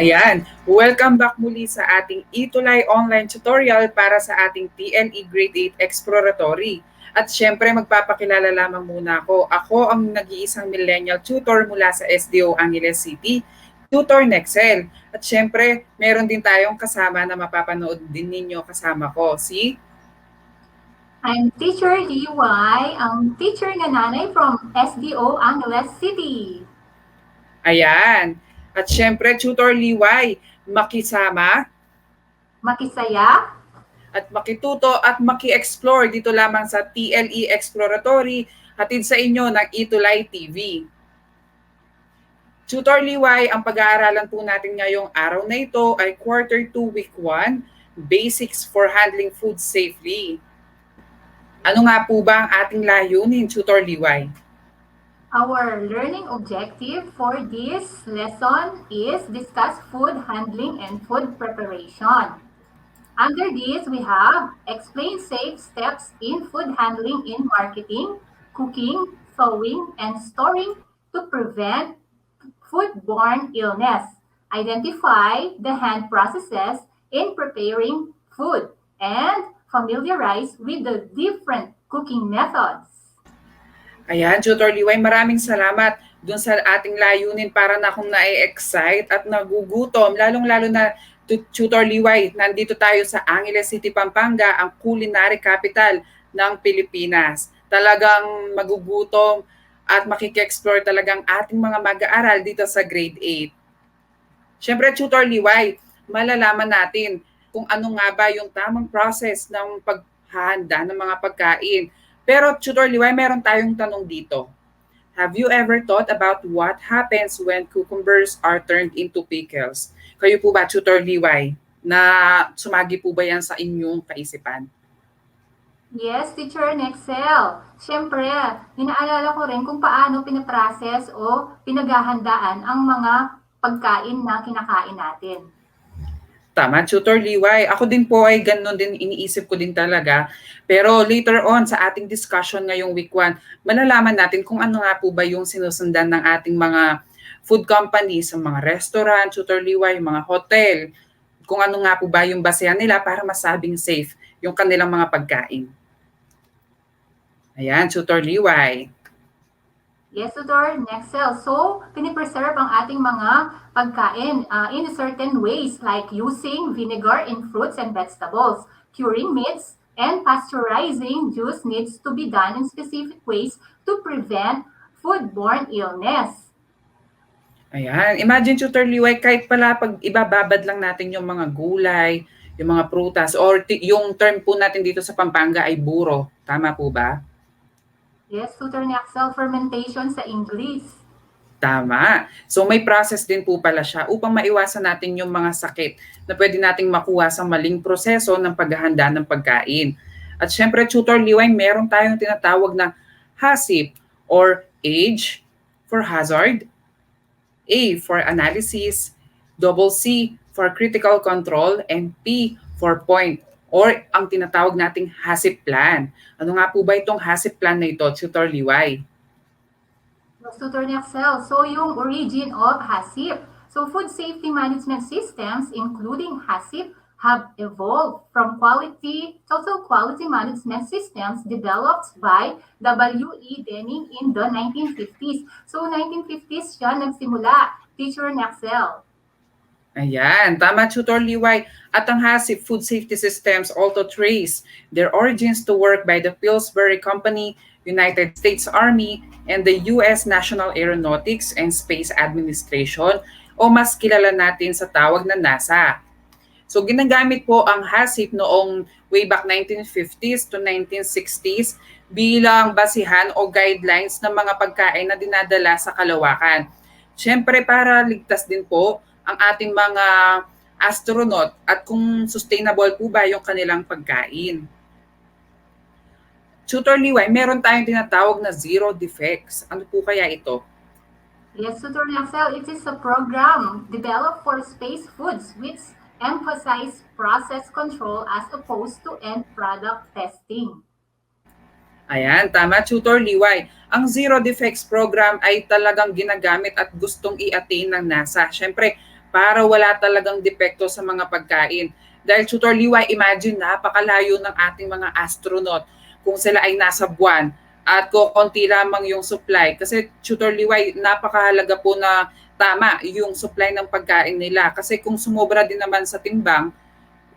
Ayan, welcome back muli sa ating ETULAY online tutorial para sa ating TLE Grade 8 Exploratory. At syempre magpapakilala lamang muna ako. Ako ang nag-iisang millennial tutor mula sa SDO Angeles City, Tutor Neckcel. At syempre, meron din tayong kasama na mapapanood din ninyo kasama ko, si... I'm Teacher Liwayway, ang teacher nga nanay from SDO Angeles City. Ayan. At syempre, Tutor Liway, makisama, Makisaya, at makituto at maki-explore dito lamang sa TLE Exploratory, hatid sa inyo ng ETULAY TV. Tutor Liway, ang pag-aaralan po natin ngayong araw na ito ay Quarter 2, Week 1, Basics for Handling Food Safely. Ano nga po ba ang ating layunin, Tutor Liway? our learning objective for this lesson is discuss food handling and food preparation. Under this, we have explain safe steps in food handling in marketing, cooking, sewing, and storing to prevent foodborne illness. Identify the hand processes in preparing food and familiarize with the different cooking methods. Ayan, Tutor Liway, maraming salamat dun sa ating layunin para na akong na-excite at nagugutom. Lalong-lalo na, Tutor Liway, nandito tayo sa Angeles City, Pampanga, ang culinary capital ng Pilipinas. Talagang magugutom at makike-explore talagang ating mga mag-aaral dito sa grade 8. Siyempre, Tutor Liway, malalaman natin kung ano nga ba yung tamang process ng paghahanda ng mga pagkain. Pero Tutor Liway, meron tayong tanong dito. Have you ever thought about what happens when cucumbers are turned into pickles? Kayo po ba, Tutor Liway, na sumagi po ba yan sa inyong kaisipan? Yes, Teacher Neckcel. Siyempre, inaalala ko rin kung paano pinaprocess o pinaghahandaan ang mga pagkain na kinakain natin. Tama, Tutor Liway. Ako din po ay ganun din, iniisip ko din talaga. Pero later on sa ating discussion ngayong week 1, malalaman natin kung ano nga po ba yung sinusundan ng ating mga food companies, mga restaurant, Tutor Liway, mga hotel, kung ano nga po ba yung basehan nila para masabing safe yung kanilang mga pagkain. Ayan, Tutor Liway. Yes, Tutor Neckcel. So, pinipreserve ang ating mga pagkain in certain ways like using vinegar in fruits and vegetables, curing meats, and pasteurizing juice needs to be done in specific ways to prevent foodborne illness. Ayan, imagine Tutor Liway, kahit pala pag ibababad lang natin yung mga gulay, yung mga prutas, or yung term po natin dito sa Pampanga ay buro. Tama po ba? Yes, Tutor Neckcel, fermentation sa English. Tama. So may process din po pala siya upang maiwasan natin yung mga sakit na pwede nating makuha sa maling proseso ng paghahanda ng pagkain. At syempre, Tutor Liway, meron tayong tinatawag na HACCP or H for hazard, A for analysis, double C for critical control, and P for point or ang tinatawag nating HACCP plan. Ano nga po ba itong HACCP plan na ito, Tutor Liway? Yes, Tutor Neckcel. So, yung origin of HACCP. So, food safety management systems, including HACCP, have evolved from total quality management systems developed by W.E. Denning in the 1950s. So, 1950s siya nagsimula, Teacher Neckcel. Ayan, tama Tutor Liway. At ang HACCP food safety systems also trace their origins to work by the Pillsbury Company, United States Army, and the U.S. National Aeronautics and Space Administration o mas kilala natin sa tawag na NASA. So ginagamit po ang HACCP noong way back 1950s to 1960s bilang basihan o guidelines ng mga pagkain na dinadala sa kalawakan. Siyempre para ligtas din po ang ating mga astronaut at kung sustainable po ba yung kanilang pagkain. Tutor Liway, meron tayong tinatawag na zero defects. Ano po kaya ito? Yes, Tutor Neckcel, it is a program developed for space foods which emphasize process control as opposed to end product testing. Ayan, tama Tutor Liway. Ang Zero Defects Program ay talagang ginagamit at gustong i-attain ng NASA. Siyempre, para wala talagang depekto sa mga pagkain. Dahil Tutor Liway, imagine napakalayo ng ating mga astronaut kung sila ay nasa buwan at konti lamang yung supply. Kasi Tutor Liway, napakahalaga po na tama yung supply ng pagkain nila. Kasi kung sumobra din naman sa timbang,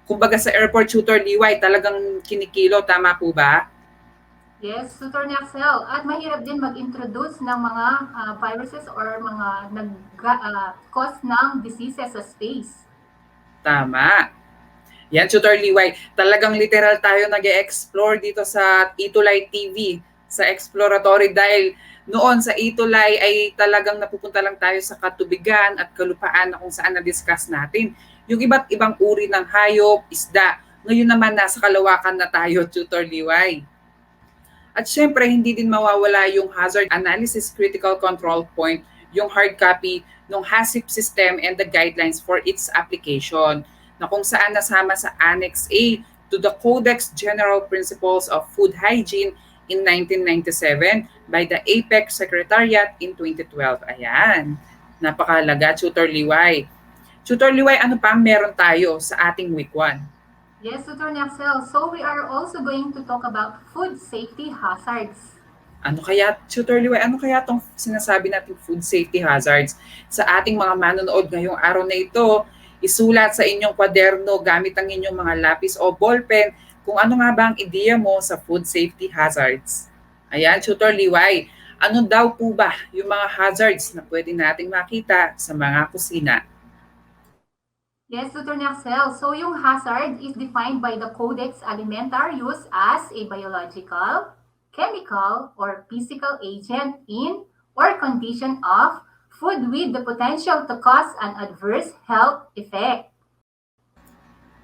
kumbaga sa airport Tutor Liway, talagang kinikilo, tama po ba? Yes, Tutor Neckcel. At mahirap din mag-introduce ng mga viruses or mga nag-cause ng diseases sa space. Tama. Yan, Tutor Liway. Talagang literal tayo nag-e-explore dito sa ETULAY TV, sa exploratory dahil noon sa ETULAY ay talagang napupunta lang tayo sa katubigan at kalupaan na kung saan na-discuss natin yung iba't ibang uri ng hayop, isda. Ngayon naman nasa kalawakan na tayo, Tutor Liway. At syempre, hindi din mawawala yung hazard analysis critical control point, yung hard copy ng HACCP system and the guidelines for its application, na kung saan nasama sa Annex A to the Codex General Principles of Food Hygiene in 1997 by the APEC Secretariat in 2012. Ayan, napakahalaga, Tutor Liway. Tutor Liway, ano pang meron tayo sa ating week 1? Yes, Tutor Neckcel. So we are also going to talk about food safety hazards. Ano kaya, Tutor Liway, ano kaya itong sinasabi nating food safety hazards? Sa ating mga manonood ngayong araw na ito, isulat sa inyong kwaderno gamit ang inyong mga lapis o ballpen kung ano nga ba ang ideya mo sa food safety hazards. Ayan, Tutor Liway, ano daw po ba yung mga hazards na pwede nating makita sa mga kusina? Yes, Tutor Neckcel. So yung hazard is defined by the Codex Alimentarius as a biological, chemical, or physical agent in or condition of food with the potential to cause an adverse health effect.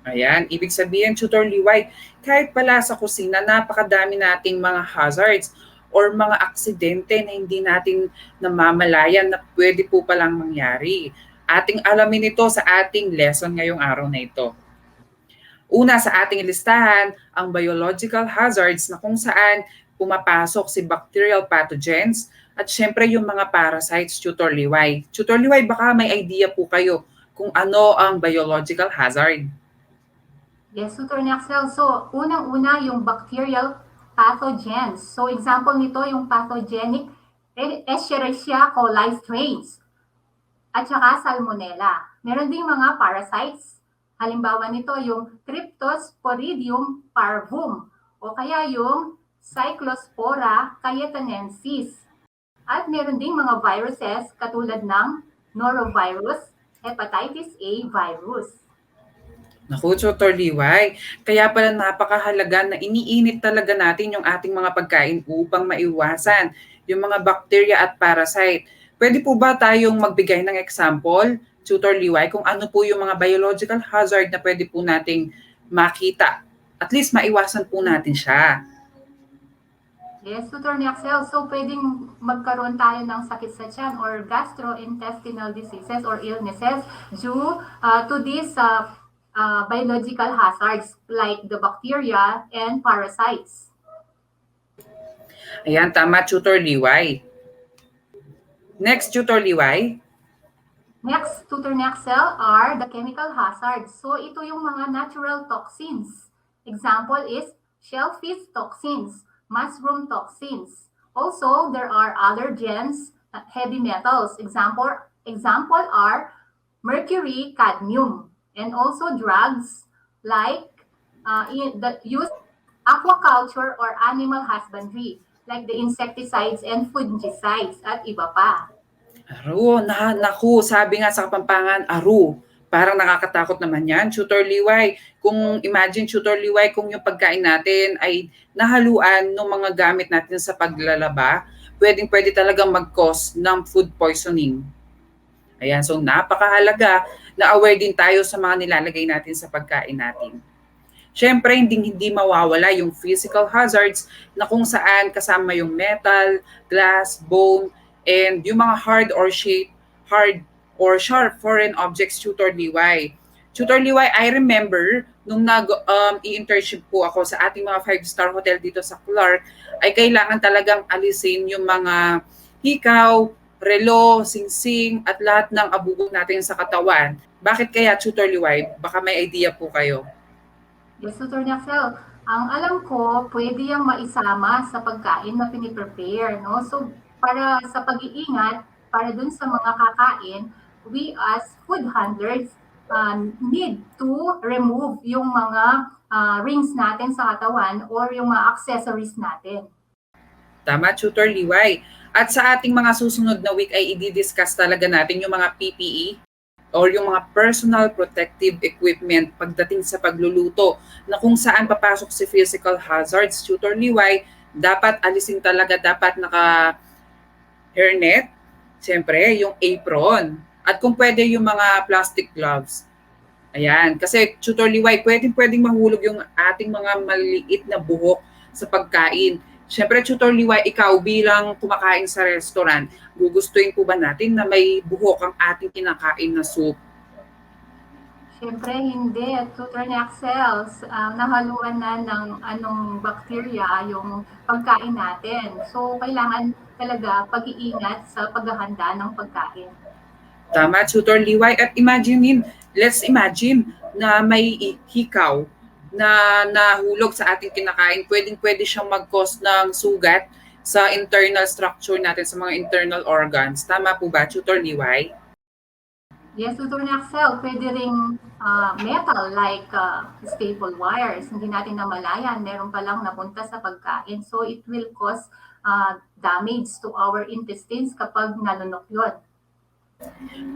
Ayan, ibig sabihin, Tutor Liway, kahit pala sa kusina, napakadami nating mga hazards or mga aksidente na hindi natin namamalayan na pwede po palang mangyari. Ating alamin ito sa ating lesson ngayong araw na ito. Una sa ating listahan, ang biological hazards na kung saan pumapasok si bacterial pathogens at syempre yung mga parasites, Tutor Liway. Tutor Liway, baka may idea po kayo kung ano ang biological hazard. Yes, Tutor Neckcel. So, unang-una yung bacterial pathogens. So, example nito yung pathogenic Escherichia coli strains at saka salmonella. Meron ding mga parasites. Halimbawa nito yung Cryptosporidium parvum o kaya yung Cyclospora cayetanensis. At meron ding mga viruses katulad ng norovirus, hepatitis A virus. Naku, Tutor Liway, kaya pala napakahalaga na iniinit talaga natin yung ating mga pagkain upang maiwasan yung mga bacteria at parasite. Pwede po ba tayong magbigay ng example, Tutor Liway, kung ano po yung mga biological hazard na pwede po nating makita? At least maiwasan po natin siya. Yes, Tutor Neckcel. So, pwedeng magkaroon tayo ng sakit sa tiyan or gastrointestinal diseases or illnesses due to these biological hazards like the bacteria and parasites. Ayan, tama, Tutor Liway. Next, Tutor Liway. Next, Tutor Neckcel, are the chemical hazards. So, ito yung mga natural toxins. Example is shellfish toxins, mushroom toxins. Also, there are allergens, heavy metals. Example are mercury, cadmium, and also drugs like the use aquaculture or animal husbandry, like the insecticides and fungicides at iba pa. Naku, sabi nga sa Kapampangan, aru. Parang nakakatakot naman yan, Tutor Liway. Kung imagine, Tutor Liway, kung yung pagkain natin ay nahaluan ng mga gamit natin sa paglalaba, pwede talagang mag-cause ng food poisoning. Ayan, so napakahalaga na aware din tayo sa mga nilalagay natin sa pagkain natin. Syempre, hindi mawawala yung physical hazards na kung saan kasama yung metal, glass, bone, and yung mga hard or sharp foreign objects, Tutor Liway. Tutor Liway, I remember nung nag-i-internship po ako sa ating mga 5-star hotel dito sa Clark, ay kailangan talagang alisin yung mga hikaw, relo, singsing, at lahat ng abubot natin sa katawan. Bakit kaya, Tutor Liway? Baka may idea po kayo. Yes, Tutor Neckcel. Ang alam ko, pwede yung maisama sa pagkain na piniprepare, no? So, para sa pag-iingat, para dun sa mga kakain, we as food handlers need to remove yung mga rings natin sa katawan or yung mga accessories natin. Tama, Tutor Liway. At sa ating mga susunod na week ay i-discuss talaga natin yung mga PPE or yung mga personal protective equipment pagdating sa pagluluto na kung saan papasok si physical hazards. Tutor Liway, dapat alisin talaga, dapat naka hairnet, siyempre yung apron, at kung pwede yung mga plastic gloves. Ayan, kasi Tutor Liway, pwedeng mahulog yung ating mga maliit na buhok sa pagkain. Siyempre, Tutor Liway, ikaw bilang kumakain sa restaurant, gugustuhin po ba natin na may buhok ang ating kinakain na soup? Siyempre hindi. Tutor Neckcel, nahaluan na ng anong bacteria yung pagkain natin. So, kailangan talaga pag-iingat sa paghahanda ng pagkain. Tama, Tutor Liway. At let's imagine na may hikaw na nahulog sa ating kinakain. Pwedeng-pwede siyang mag-cause ng sugat sa internal structure natin, sa mga internal organs. Tama po ba, Tutor Liway? Yes, Tutor Neckcel, pwede ring metal like staple wires. Hindi natin namalayan, meron palang napunta sa pagkain. So, it will cause damage to our intestines kapag nalunok yun.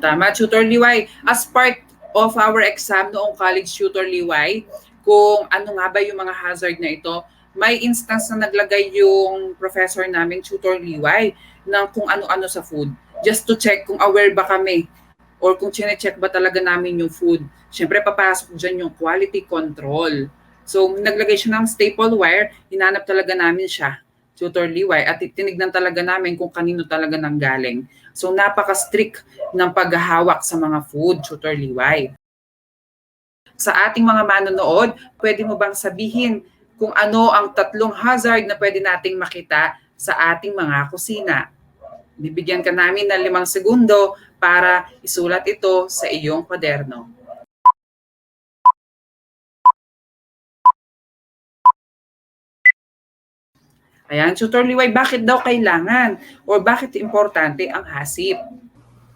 Tama, Tutor Liway. As part of our exam noong college, Tutor Liway, kung ano nga ba yung mga hazard na ito, may instance na naglagay yung professor namin, Tutor Liway, ng kung ano-ano sa food. Just to check kung aware ba kami or kung chine-check ba talaga namin yung food. Siyempre, papasok dyan yung quality control. So, naglagay siya ng staple wire, hinanap talaga namin siya, Tutor Liway, at tinignan talaga namin kung kanino talaga nanggaling. So, napaka-strict ng paghahawak sa mga food, Tutor Liway. Sa ating mga manonood, pwede mo bang sabihin kung ano ang 3 hazard na pwede nating makita sa ating mga kusina? Bibigyan ka namin ng 5 segundo para isulat ito sa iyong kwaderno. Ayan, Tutor Liway, bakit daw kailangan or bakit importante ang HACCP?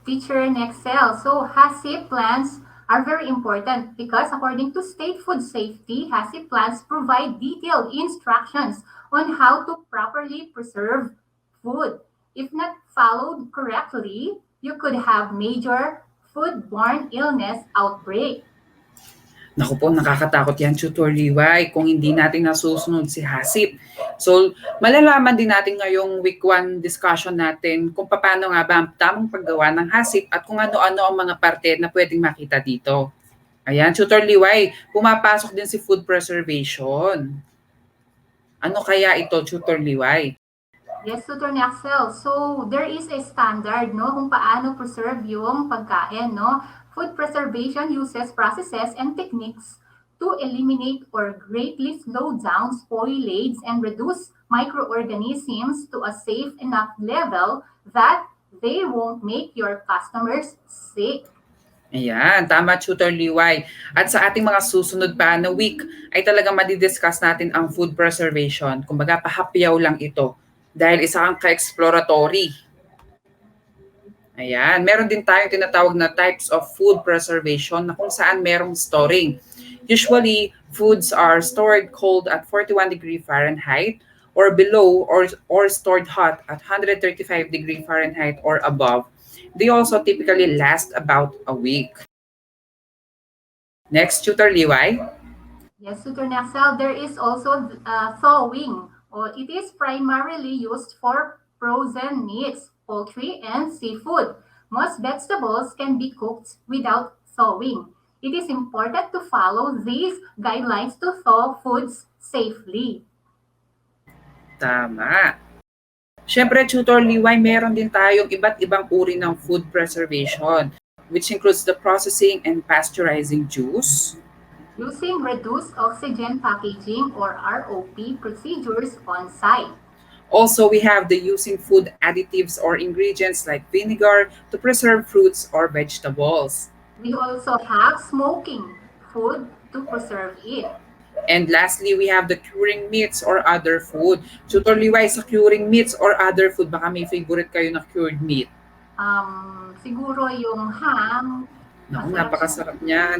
Teacher Neckcel. So, HACCP plans are very important because according to state food safety, HACCP plans provide detailed instructions on how to properly preserve food. If not followed correctly, you could have major foodborne illness outbreak. Naku po, nakakatakot yan, Tutor Liway, kung hindi natin nasusunod si HACCP. So, malalaman din natin ngayong week 1 discussion natin kung paano nga ba ang tamang paggawa ng HACCP at kung ano-ano ang mga parte na pwedeng makita dito. Ayan, Tutor Liway, pumapasok din si food preservation. Ano kaya ito, Tutor Liway? Yes, Tutor Neckcel. So, there is a standard, no, kung paano preserve yung pagkain, no? Food preservation uses processes and techniques to eliminate or greatly slow down spoilage and reduce microorganisms to a safe enough level that they won't make your customers sick. Ayan, tama, Tutor Liway. At sa ating mga susunod pa na week ay talagang madidiscuss natin ang food preservation. Kumbaga, pahapyaw lang ito dahil isa kang ka-exploratory. Ayan, meron din tayong tinatawag na types of food preservation na kung saan merong storing. Usually, foods are stored cold at 41 degree Fahrenheit or below or stored hot at 135 degree Fahrenheit or above. They also typically last about a week. Next, Tutor Liway. Yes, Tutor Neckcel, there is also thawing. It is primarily used for frozen meats, poultry, and seafood. Most vegetables can be cooked without thawing. It is important to follow these guidelines to thaw foods safely. Tama. Siyempre, Tutor Liway, meron din tayong iba't ibang uri ng food preservation, which includes the processing and pasteurizing juice, Using reduced oxygen packaging or ROP procedures on site. Also, we have the using food additives or ingredients like vinegar to preserve fruits or vegetables. We also have smoking food to preserve it. And lastly, we have the curing meats or other food. Tutor Liway, sa curing meats or other food, baka may favorite kayo na cured meat. Siguro yung ham, Naku, masarap siya. napakasarap niyan.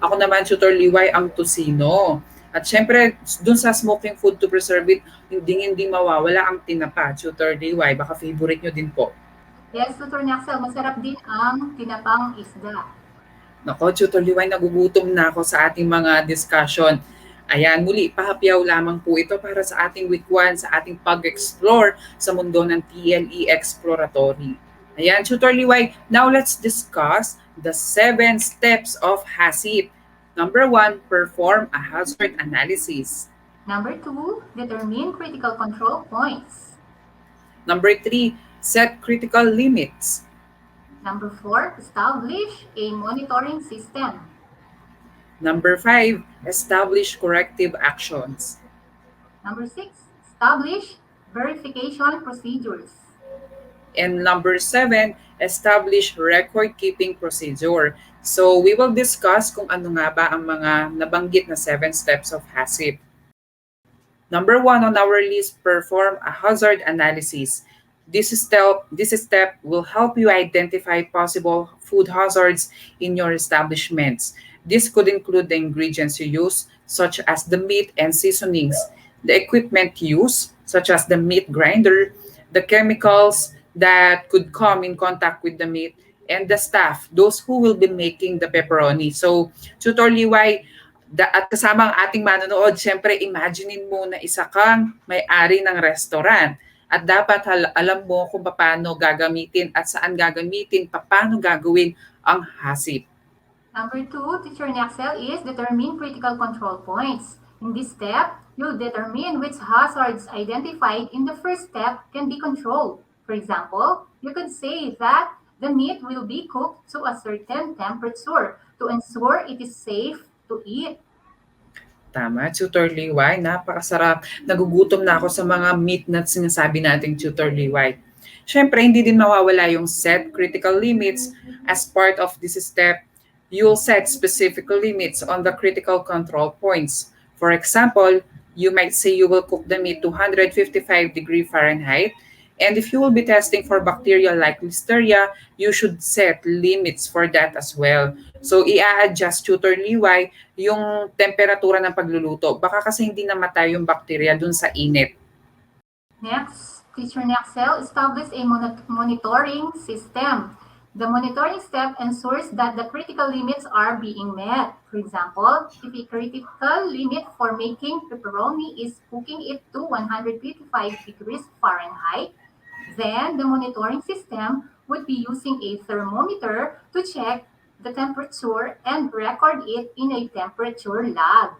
Ako naman, Tutor Liway, ang tocino. At syempre, dun sa smoking food to preserve it, hindi mawawala ang tinapa. Tutor Liway, baka favorite nyo din po. Yes, Tutor Neckcel, masarap din ang tinapang isda. Nako, Tutor Liway, nagugutom na ako sa ating mga discussion. Ayan, muli, pahapyaw lamang po ito para sa ating week 1, sa ating pag-explore sa mundo ng TLE Exploratory. Ayan, Tutor Liway, now let's discuss the 7 steps of HACCP. Number 1, perform a hazard analysis. Number 2, determine critical control points. Number 3, set critical limits. Number 4, establish a monitoring system. Number 5, establish corrective actions. Number 6, establish verification procedures. And number 7, establish record-keeping procedure. So we will discuss kung ano nga ba ang mga nabanggit na 7 steps of HACCP. Number 1 on our list, perform a hazard analysis. This step will help you identify possible food hazards in your establishments. This could include the ingredients you use, such as the meat and seasonings, the equipment used, such as the meat grinder, the chemicals that could come in contact with the meat, and the staff, those who will be making the pepperoni. So, Tutor Liway, at kasama ang ating manonood, syempre imaginein mo na isa kang may-ari ng restaurant at dapat alam mo kung paano gagamitin at saan gagamitin, paano gagawin ang HACCP. Number 2, Teacher Neckcel, is determine critical control points. In this step, you'll determine which hazards identified in the first step can be controlled. For example, you could say that the meat will be cooked to a certain temperature to ensure it is safe to eat. Tama, Tutor Liway. Napakasarap. Nagugutom na ako sa mga meat na sinasabi nating Tutor Liway. Siyempre, hindi din mawawala yung set critical limits. As part of this step, you'll set specific limits on the critical control points. For example, you might say you will cook the meat to 155 degree Fahrenheit. And if you will be testing for bacteria like Listeria, you should set limits for that as well. So, i-adjust, Tutor Liway, yung temperatura ng pagluluto. Baka kasi hindi namatay yung bacteria dun sa init. Next, Teacher Neckcel, establish a monitoring system. The monitoring step ensures that the critical limits are being met. For example, if a critical limit for making pepperoni is cooking it to 155 degrees Fahrenheit, then the monitoring system would be using a thermometer to check the temperature and record it in a temperature log.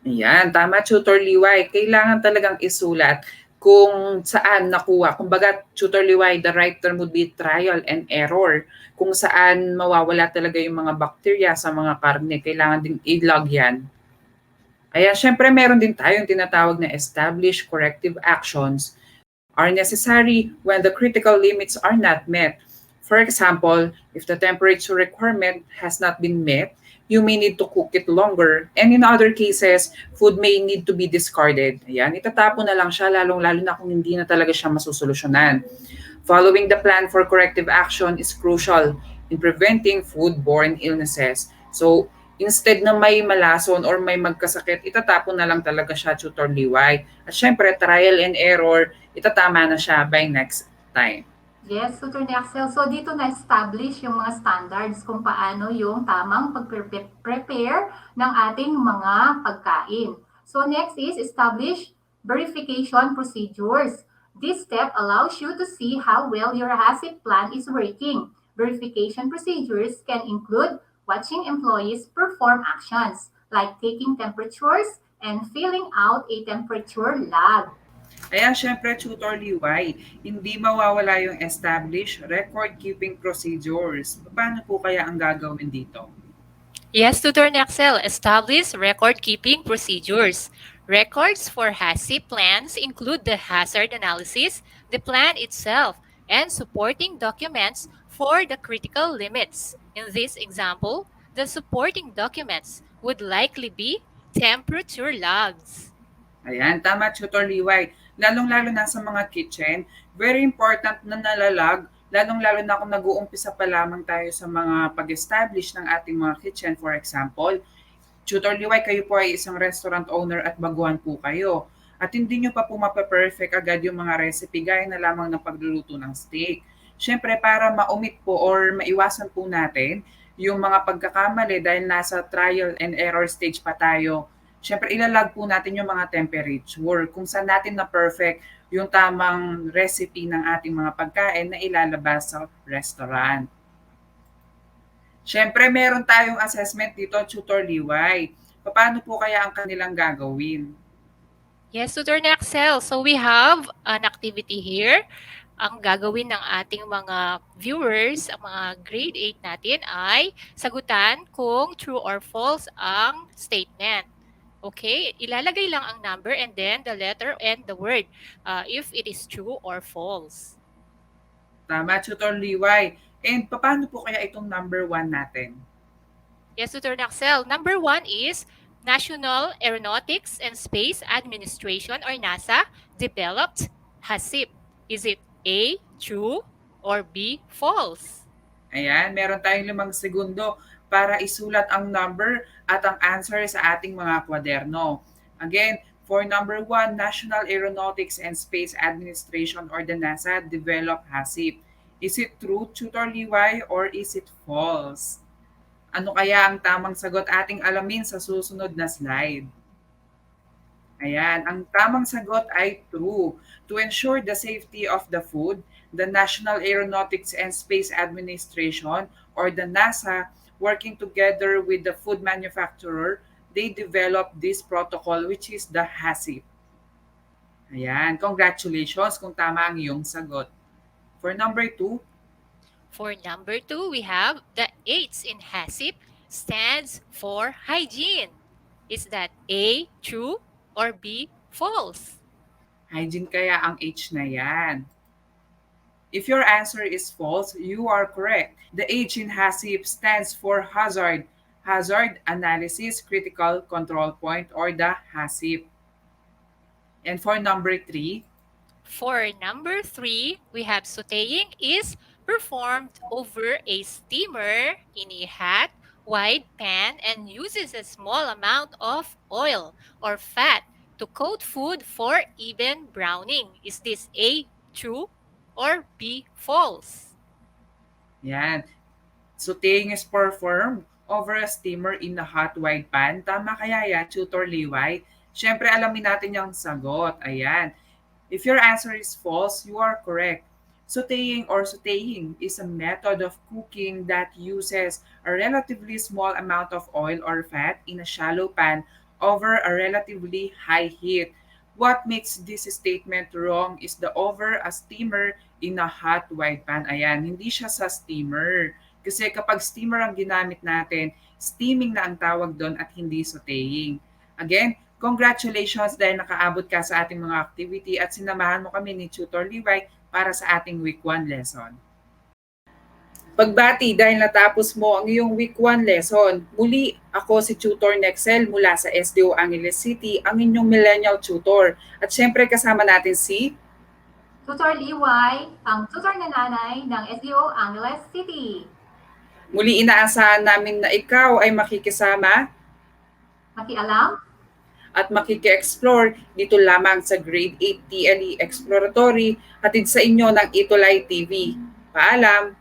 Ayan, tama, Tutor Liway. Kailangan talagang isulat kung saan nakuha. Kumbaga, Tutor Liway, the right term would be trial and error. Kung saan mawawala talaga yung mga bacteria sa mga karne, kailangan din i-log yan. Ayan, syempre meron din tayong tinatawag na established corrective actions are necessary when the critical limits are not met. For example, if the temperature requirement has not been met, you may need to cook it longer. And in other cases, food may need to be discarded. Ayan, itatapon na lang siya, lalong-lalo na kung hindi na talaga siya masusolusyonan. Following the plan for corrective action is crucial in preventing foodborne illnesses. So, instead na may malason or may magkasakit, itatapon na lang talaga siya, Tutor Liway. At syempre, trial and error, itatama na siya by next time. Yes, Tutor Neckcel. So dito na-establish yung mga standards kung paano yung tamang pag-prepare ng ating mga pagkain. So next is establish verification procedures. This step allows you to see how well your HACCP plan is working. Verification procedures can include watching employees perform actions like taking temperatures and filling out a temperature log. Ayan, syempre, Tutor Liway, hindi mawawala yung established record-keeping procedures. Paano po kaya ang gagawin dito? Yes, Tutor Neckcel established record-keeping procedures. Records for HACCP plans include the hazard analysis, the plan itself, and supporting documents for the critical limits. In this example, the supporting documents would likely be temperature logs. Ayan, tama, Tutor Liway. Lalong-lalo na sa mga kitchen, very important na nalalag, lalong-lalo na kung nag-uumpisa pa lamang tayo sa mga pag-establish ng ating mga kitchen. For example, Tutor Liway, kayo po ay isang restaurant owner at baguhan po kayo. At hindi nyo pa po mape-perfect agad yung mga recipe gaya na lamang ng pagluluto ng steak. Siyempre, para ma-omit po or maiwasan po natin yung mga pagkakamali dahil nasa trial and error stage pa tayo, siyempre ilalag po natin yung mga temperature kung saan natin na perfect yung tamang recipe ng ating mga pagkain na ilalabas sa restaurant. Siyempre, meron tayong assessment dito, Tutor Liway. Paano po kaya ang kanilang gagawin? Yes, Tutor Neckcel. So we have an activity here. Ang gagawin ng ating mga viewers, ang mga grade 8 natin ay sagutan kung true or false ang statement. Okay, ilalagay lang ang number and then the letter and the word if it is true or false. Tama, Tutor Liway. And paano po kaya itong number 1 natin? Yes, Tutor Neckcel. Number 1 is National Aeronautics and Space Administration or NASA developed HACCP. Is it A, true, or B, false? Ayan, meron tayong 5 segundo para isulat ang number at ang answer sa ating mga kwaderno. Again, for number 1, National Aeronautics and Space Administration or the NASA developed HACCP. Is it true, Tutor Liway, or is it false? Ano kaya ang tamang sagot ating alamin sa susunod na slide? Ayan, ang tamang sagot ay true. To ensure the safety of the food, the National Aeronautics and Space Administration or the NASA, working together with the food manufacturer, they developed this protocol which is the HACCP. Ayan, congratulations kung tama ang iyong sagot. For number 2, For number 2, we have the H in HACCP stands for hygiene. Is that A, true, or B, false? hygiene kaya ang H na yan. If your answer is false, you are correct. The H in HACCP stands for hazard, hazard analysis critical control point or the HACCP. And for number 3, For number 3, we have sauteing is performed over a steamer in a hot, wide pan and uses a small amount of oil or fat to coat food for even browning. Is this A, true, or B, false? yan. Sauteing is performed over a steamer in a hot wide pan. Tama kaya yan, Tutor Liway? Siyempre, alamin natin yung sagot. Ayan. If your answer is false, you are correct. Sauteing is a method of cooking that uses a relatively small amount of oil or fat in a shallow pan over a relatively high heat. What makes this statement wrong is the over a steamer in a hot wide pan. Ayan, hindi siya sa steamer. Kasi kapag steamer ang ginamit natin, steaming na ang tawag doon at hindi sauteing. Again, congratulations dahil nakaabot ka sa ating mga activity at sinamahan mo kami ni Tutor Liway para sa ating Week 1 lesson. Pagbati dahil natapos mo ang iyong Week 1 lesson. Muli, ako si Tutor Neckcel mula sa SDO Angeles City, ang inyong Millennial Tutor. At syempre kasama natin si Tutor Liway, ang tutor na nanay ng SDO Angeles City. Muli inaasahan namin na ikaw ay makikisama Makialam at makiki-explore dito lamang sa Grade 8 TLE Exploratory hatid sa inyo ng ETULAY TV. Paalam!